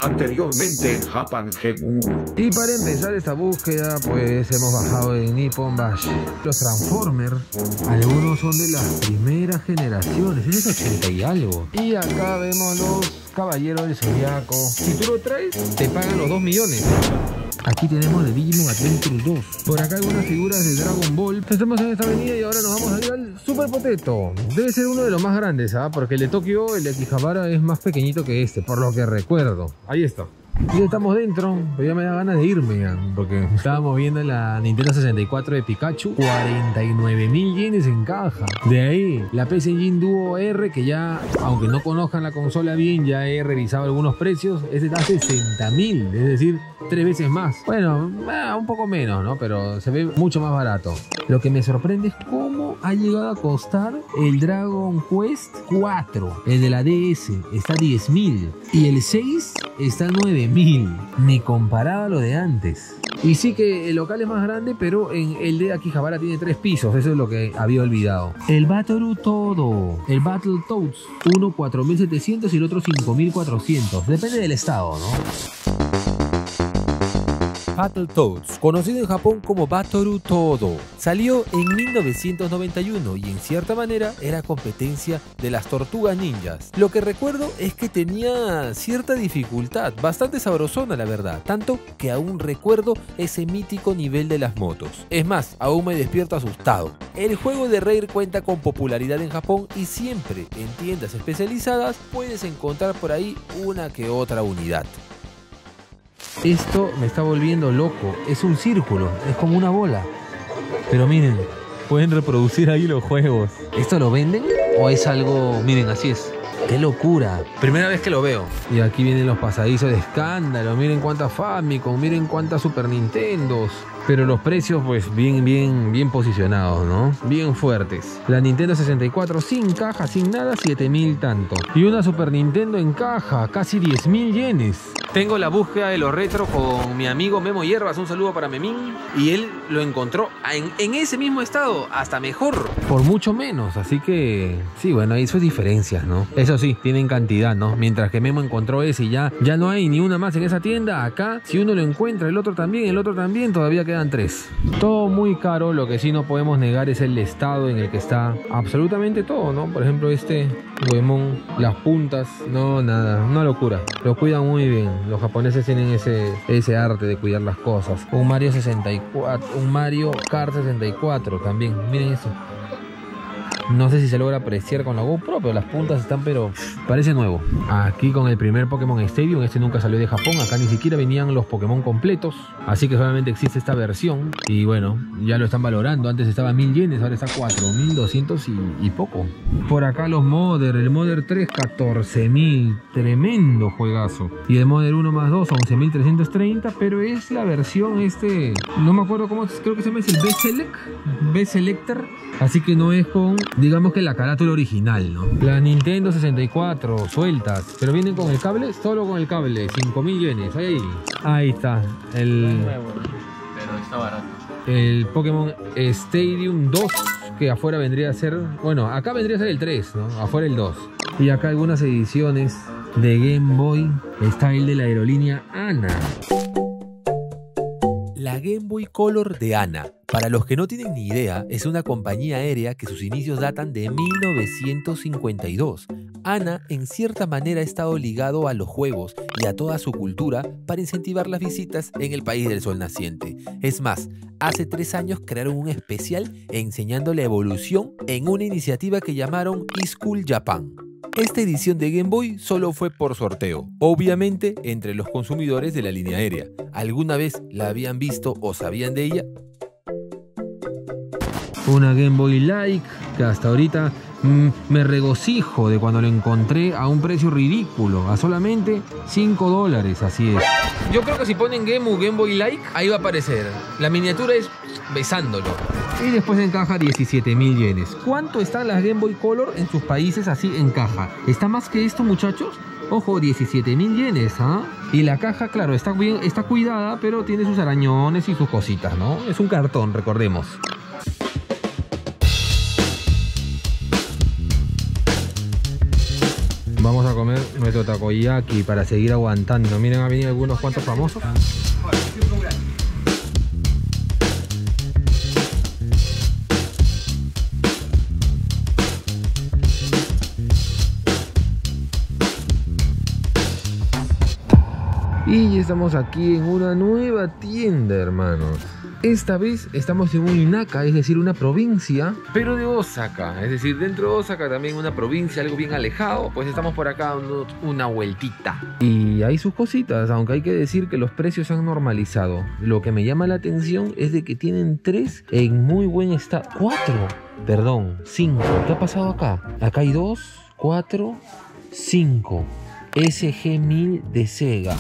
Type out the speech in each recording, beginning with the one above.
Anteriormente en Japan Gemu. Y para empezar esta búsqueda, pues hemos bajado en Nippon Bash. Los Transformers, algunos son de las primeras generaciones, es 80 y algo. Y acá vemos los Caballeros del Zodiaco. Si tú lo traes, te pagan los 2 millones. Aquí tenemos de Digimon Adventure 2. Por acá algunas figuras de Dragon Ball. Estamos en esta avenida y ahora nos vamos a ir al Super Potato. Debe ser uno de los más grandes, ¿ah? Porque el de Tokio, el de Akihabara, es más pequeñito que este, por lo que recuerdo. Ahí está. Ya estamos dentro, pero ya me da ganas de irme ya, porque estábamos viendo la Nintendo 64 de Pikachu, 49.000 yenes en caja. De ahí, la PS Engine Duo R, que ya, aunque no conozcan la consola bien, ya he revisado algunos precios, ese da 60.000, es decir, 3 veces más. Bueno, un poco menos, ¿no? Pero se ve mucho más barato. Lo que me sorprende es cómo ha llegado a costar el Dragon Quest 4, el de la DS, está 10.000, y el 6 está 9.000, ni comparado a lo de antes. Y sí que el local es más grande, pero en el de Akihabara tiene 3 pisos, eso es lo que había olvidado. El Battletoads, el Battletoads, uno 4.700 y el otro 5.400, depende del estado, ¿no? Battletoads, conocido en Japón como Batoru Todo, salió en 1991 y en cierta manera era competencia de las Tortugas Ninjas. Lo que recuerdo es que tenía cierta dificultad, bastante sabrosona la verdad, tanto que aún recuerdo ese mítico nivel de las motos. Es más, aún me despierto asustado. El juego de Rare cuenta con popularidad en Japón y siempre en tiendas especializadas puedes encontrar por ahí una que otra unidad. Esto me está volviendo loco, es un círculo, es como una bola. Pero miren, pueden reproducir ahí los juegos. ¿Esto lo venden o es algo? Miren, así es. ¡Qué locura! Primera vez que lo veo. Y aquí vienen los pasadizos de escándalo. Miren cuántas Famicom, miren cuántas Super Nintendos. Pero los precios pues bien posicionados, ¿no? Bien fuertes. La Nintendo 64 sin caja, sin nada, 7.000 tanto. Y una Super Nintendo en caja, casi 10.000 yenes. Tengo la búsqueda de los retro con mi amigo Memo Hierbas, un saludo para Memín. Y él lo encontró en ese mismo estado, hasta mejor, por mucho menos. Así que sí, bueno, hay sus diferencias, ¿no? Eso sí, tienen cantidad, ¿no? Mientras que Memo encontró ese y ya no hay ni una más en esa tienda. Acá, si uno lo encuentra, el otro también, todavía quedan 3. Todo muy caro, lo que sí no podemos negar es el estado en el que está absolutamente todo, ¿no? Por ejemplo, este Goemon, las puntas, no, nada, una locura. Lo cuidan muy bien. Los japoneses tienen ese arte de cuidar las cosas. Un Mario 64, un Mario Kart 64 también. Miren eso. No sé si se logra apreciar con la GoPro, pero las puntas están, pero parece nuevo. Aquí con el primer Pokémon Stadium, este nunca salió de Japón. Acá ni siquiera venían los Pokémon completos, así que solamente existe esta versión. Y bueno, ya lo están valorando. Antes estaba 1.000 yenes, ahora está 4.200 y poco. Por acá los Modder, el Modder 3, 14.000. Tremendo juegazo. Y el Modder 1 más 2, 11.330, pero es la versión no me acuerdo cómo, creo que se llama el B-Selector. Así que no es con, digamos que la carátula original, ¿no? La Nintendo 64, sueltas, pero vienen con el cable, solo con el cable, 5.000 yenes, ahí está, Pero está barato. El Pokémon Stadium 2, que afuera vendría a ser, bueno, acá vendría a ser el 3, ¿no? Afuera el 2. Y acá algunas ediciones de Game Boy, está el de la aerolínea ANA. La Game Boy Color de ANA. Para los que no tienen ni idea, es una compañía aérea que sus inicios datan de 1952. ANA en cierta manera ha estado ligado a los juegos y a toda su cultura para incentivar las visitas en el país del sol naciente. Es más, hace 3 años crearon un especial enseñando la evolución en una iniciativa que llamaron eSchool Japan. Esta edición de Game Boy solo fue por sorteo, obviamente entre los consumidores de la línea aérea. ¿Alguna vez la habían visto o sabían de ella? Una Game Boy Like que hasta ahorita me regocijo de cuando lo encontré a un precio ridículo, a solamente $5, así es. Yo creo que si ponen Game Boy Like, ahí va a aparecer. La miniatura es besándolo. Y después en caja 17.000 yenes. ¿Cuánto están las Game Boy Color en sus países así en caja? ¿Está más que esto, muchachos? Ojo, 17.000 yenes, ¿ah? Y la caja, claro, está bien, está cuidada, pero tiene sus arañones y sus cositas, ¿no? Es un cartón, recordemos. Vamos a comer nuestro takoyaki para seguir aguantando. Miren, han venido algunos cuantos famosos. Y estamos aquí en una nueva tienda, hermanos. Esta vez estamos en un Inaka, es decir, una provincia, pero de Osaka. Es decir, dentro de Osaka también una provincia, algo bien alejado. Pues estamos por acá dando una vueltita. Y hay sus cositas, aunque hay que decir que los precios se han normalizado. Lo que me llama la atención es de que tienen 3 en muy buen estado. 5. ¿Qué ha pasado acá? Acá hay 2, 4, 5. SG-1000 de Sega.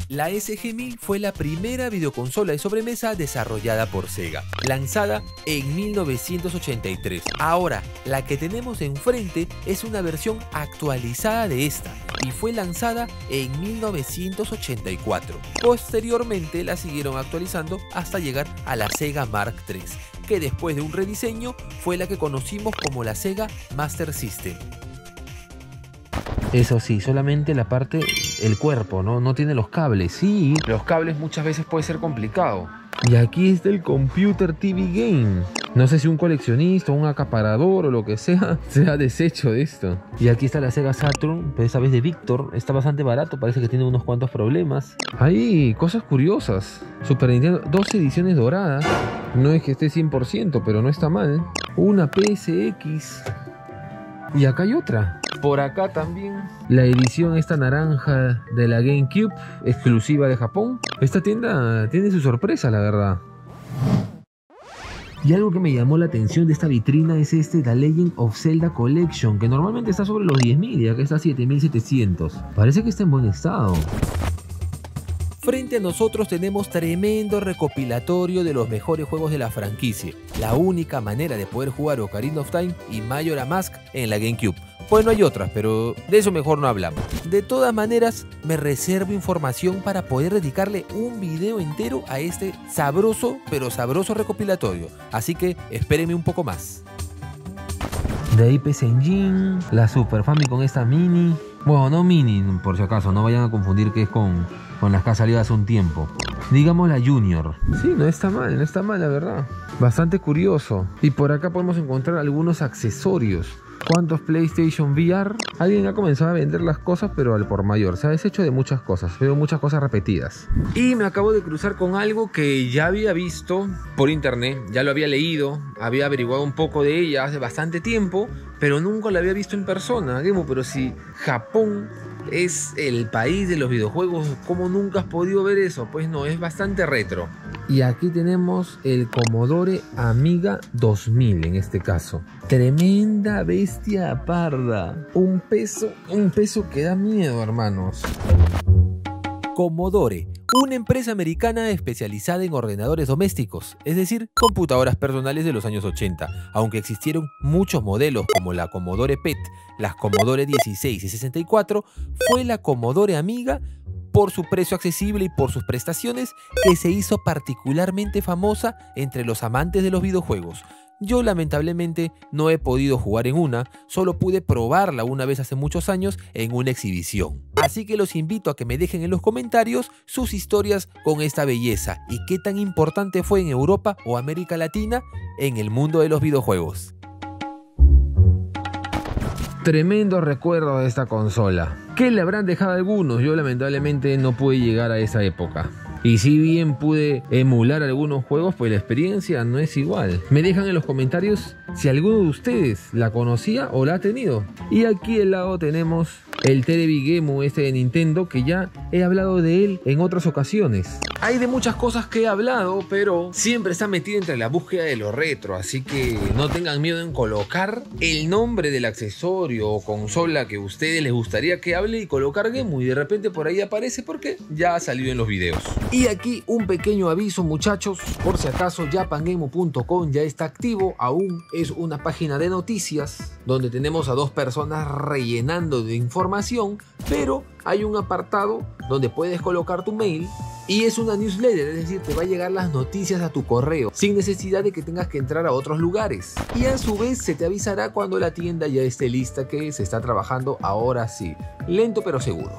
La SG-1000 fue la primera videoconsola de sobremesa desarrollada por Sega, lanzada en 1983. Ahora, la que tenemos enfrente es una versión actualizada de esta y fue lanzada en 1984. Posteriormente la siguieron actualizando hasta llegar a la Sega Mark III, que después de un rediseño fue la que conocimos como la Sega Master System. Eso sí, solamente la parte, el cuerpo, ¿no? No tiene los cables. Sí, los cables muchas veces puede ser complicado. Y aquí está el Computer TV Game. No sé si un coleccionista, un acaparador o lo que sea se ha deshecho de esto. Y aquí está la Sega Saturn, pero esta vez de Victor. Está bastante barato, parece que tiene unos cuantos problemas. Hay cosas curiosas. Super Nintendo, 2 ediciones doradas. No es que esté 100%, pero no está mal. Una PSX. Y acá hay otra. Por acá también la edición esta naranja de la GameCube, exclusiva de Japón. Esta tienda tiene su sorpresa, la verdad. Y algo que me llamó la atención de esta vitrina es The Legend of Zelda Collection, que normalmente está sobre los 10.000 y acá está 7.700. Parece que está en buen estado. Frente a nosotros tenemos tremendo recopilatorio de los mejores juegos de la franquicia. La única manera de poder jugar Ocarina of Time y Majora's Mask en la GameCube. Bueno, hay otras, pero de eso mejor no hablamos. De todas maneras, me reservo información para poder dedicarle un video entero a este sabroso, pero sabroso recopilatorio. Así que espérenme un poco más. De ahí PC Engine, la Super Famicom esta mini. Bueno, no mini, por si acaso, no vayan a confundir que es con las que ha salido hace un tiempo. Digamos la Junior. Sí, no está mal, la verdad. Bastante curioso. Y por acá podemos encontrar algunos accesorios. ¿Cuántos PlayStation VR? Alguien ha comenzado a vender las cosas, pero al por mayor. Se ha deshecho de muchas cosas. Veo muchas cosas repetidas. Y me acabo de cruzar con algo que ya había visto por internet. Ya lo había leído. Había averiguado un poco de ella hace bastante tiempo, pero nunca la había visto en persona. Gemo, pero si Japón es el país de los videojuegos, ¿cómo nunca has podido ver eso? Pues no, es bastante retro. Y aquí tenemos el Commodore Amiga 2000 en este caso. Tremenda bestia parda. Un peso que da miedo, hermanos. Commodore, una empresa americana especializada en ordenadores domésticos, es decir, computadoras personales de los años 80. Aunque existieron muchos modelos como la Commodore PET, las Commodore 16 y 64, fue la Commodore Amiga, por su precio accesible y por sus prestaciones, que se hizo particularmente famosa entre los amantes de los videojuegos. Yo lamentablemente no he podido jugar en una, solo pude probarla una vez hace muchos años en una exhibición. Así que los invito a que me dejen en los comentarios sus historias con esta belleza y qué tan importante fue en Europa o América Latina en el mundo de los videojuegos. Tremendo recuerdo de esta consola. ¿Qué le habrán dejado algunos? Yo lamentablemente no pude llegar a esa época. Y si bien pude emular algunos juegos, pues la experiencia no es igual. Me dejan en los comentarios si alguno de ustedes la conocía o la ha tenido. Y aquí al lado tenemos el Terebigemu de Nintendo, que ya he hablado de él en otras ocasiones. Hay de muchas cosas que he hablado, pero siempre está metido entre la búsqueda de lo retro, así que no tengan miedo en colocar el nombre del accesorio o consola que a ustedes les gustaría que hable y colocar Gemu, y de repente por ahí aparece porque ya ha salido en los videos. Y aquí un pequeño aviso, muchachos, por si acaso japangemu.com ya está activo, aún es una página de noticias donde tenemos a 2 personas rellenando de información, pero hay un apartado donde puedes colocar tu mail Y es una newsletter, es decir, te va a llegar las noticias a tu correo sin necesidad de que tengas que entrar a otros lugares. Y a su vez se te avisará cuando la tienda ya esté lista, que se está trabajando ahora sí. Lento pero seguro.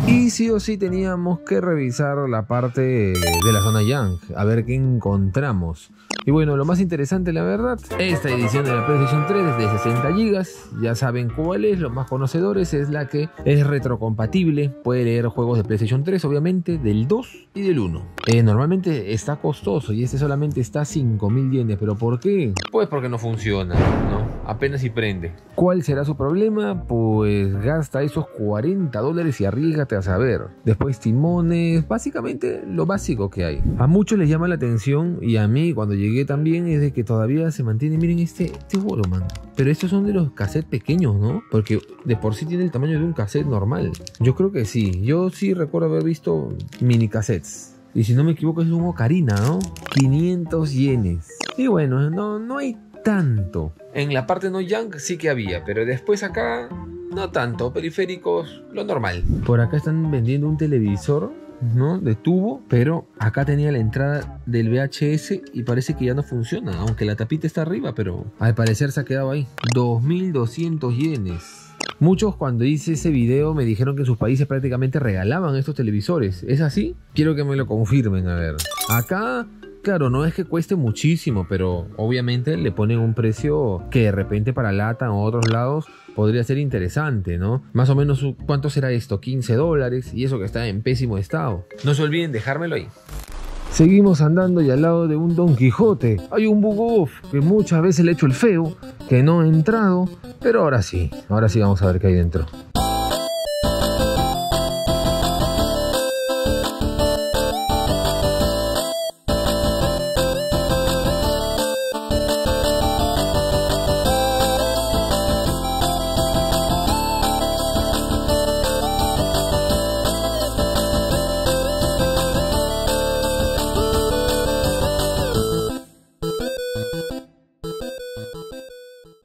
Y sí o sí teníamos que revisar la parte de la zona Young, a ver qué encontramos. Y bueno, lo más interesante, la verdad, esta edición de la PlayStation 3 es de 60 GB, ya saben cuál es, los más conocedores, es la que es retrocompatible, puede leer juegos de PlayStation 3, obviamente, del 2 y del 1. Normalmente está costoso y este solamente está a 5.000 yenes, ¿pero por qué? Pues porque no funciona, ¿no? Apenas si prende. ¿Cuál será su problema? Pues gasta esos $40 y arriésgate a saber. Después timones, básicamente lo básico que hay. A muchos les llama la atención y a mí cuando llegué también es de que todavía se mantiene, miren este Walkman. Pero estos son de los cassettes pequeños, ¿no? Porque de por sí tiene el tamaño de un cassette normal. Yo creo que sí, yo sí recuerdo haber visto mini cassettes. Y si no me equivoco es un Ocarina, ¿no? 500 yenes. Y bueno, no hay tanto. En la parte no Young sí que había, pero después acá no tanto. Periféricos, lo normal. Por acá están vendiendo un televisor, ¿no? De tubo, pero acá tenía la entrada del VHS y parece que ya no funciona, aunque la tapita está arriba, pero al parecer se ha quedado ahí. 2.200 yenes. Muchos cuando hice ese video me dijeron que en sus países prácticamente regalaban estos televisores. ¿Es así? Quiero que me lo confirmen, a ver. Acá, claro, no es que cueste muchísimo, pero obviamente le ponen un precio que de repente para Latam o otros lados podría ser interesante, ¿no? Más o menos, ¿cuánto será esto? $15 y eso que está en pésimo estado. No se olviden dejármelo ahí. Seguimos andando y al lado de un Don Quijote hay un Bug-Off que muchas veces le he hecho el feo, que no he entrado, pero ahora sí vamos a ver qué hay dentro.